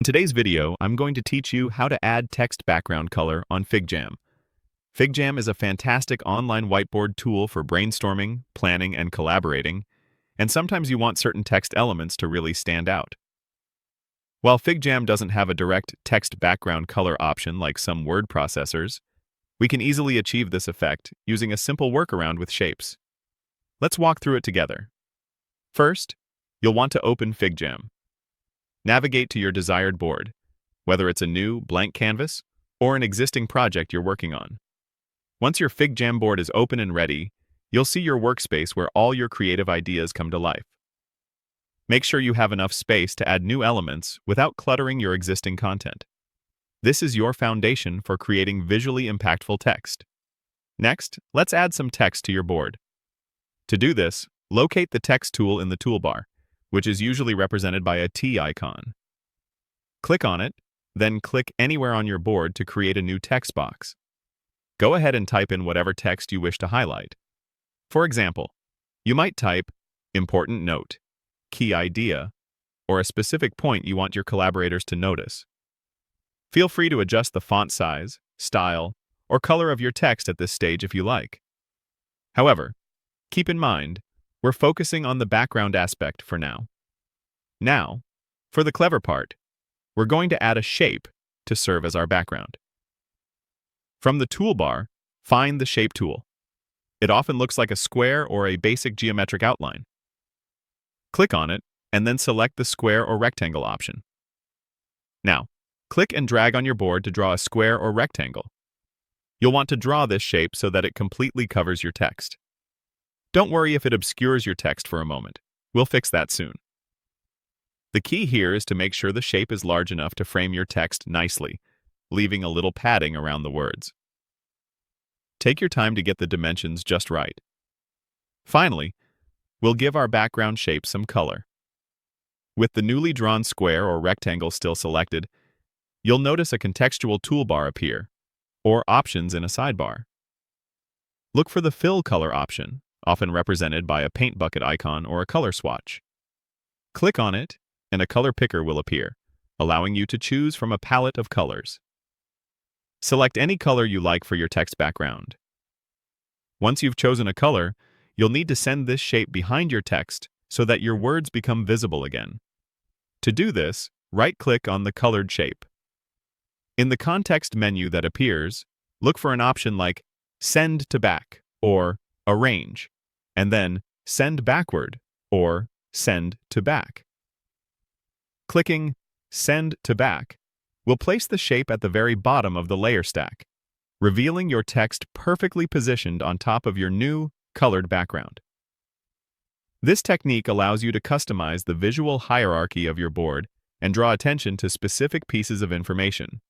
In today's video, I'm going to teach you how to add text background color on Figjam. Figjam is a fantastic online whiteboard tool for brainstorming, planning, and collaborating, and sometimes you want certain text elements to really stand out. While Figjam doesn't have a direct text background color option like some word processors, we can easily achieve this effect using a simple workaround with shapes. Let's walk through it together. First, you'll want to open Figjam. Navigate to your desired board, whether it's a new, blank canvas or an existing project you're working on. Once your Figjam board is open and ready, you'll see your workspace where all your creative ideas come to life. Make sure you have enough space to add new elements without cluttering your existing content. This is your foundation for creating visually impactful text. Next, let's add some text to your board. To do this, locate the text tool in the toolbar, which is usually represented by a T icon. Click on it, then click anywhere on your board to create a new text box. Go ahead and type in whatever text you wish to highlight. For example, you might type "important note," "key idea," or a specific point you want your collaborators to notice. Feel free to adjust the font size, style, or color of your text at this stage if you like. However, keep in mind, we're focusing on the background aspect for now. Now, for the clever part, we're going to add a shape to serve as our background. From the toolbar, find the Shape tool. It often looks like a square or a basic geometric outline. Click on it, and then select the square or rectangle option. Now, click and drag on your board to draw a square or rectangle. You'll want to draw this shape so that it completely covers your text. Don't worry if it obscures your text for a moment. We'll fix that soon. The key here is to make sure the shape is large enough to frame your text nicely, leaving a little padding around the words. Take your time to get the dimensions just right. Finally, we'll give our background shape some color. With the newly drawn square or rectangle still selected, you'll notice a contextual toolbar appear, or options in a sidebar. Look for the Fill Color option, often represented by a paint bucket icon or a color swatch. Click on it, and a color picker will appear, allowing you to choose from a palette of colors. Select any color you like for your text background. Once you've chosen a color, you'll need to send this shape behind your text so that your words become visible again. To do this, right-click on the colored shape. In the context menu that appears, look for an option like Send to Back or Arrange, and then Send Backward or Send to Back. Clicking Send to Back will place the shape at the very bottom of the layer stack, revealing your text perfectly positioned on top of your new, colored background. This technique allows you to customize the visual hierarchy of your board and draw attention to specific pieces of information,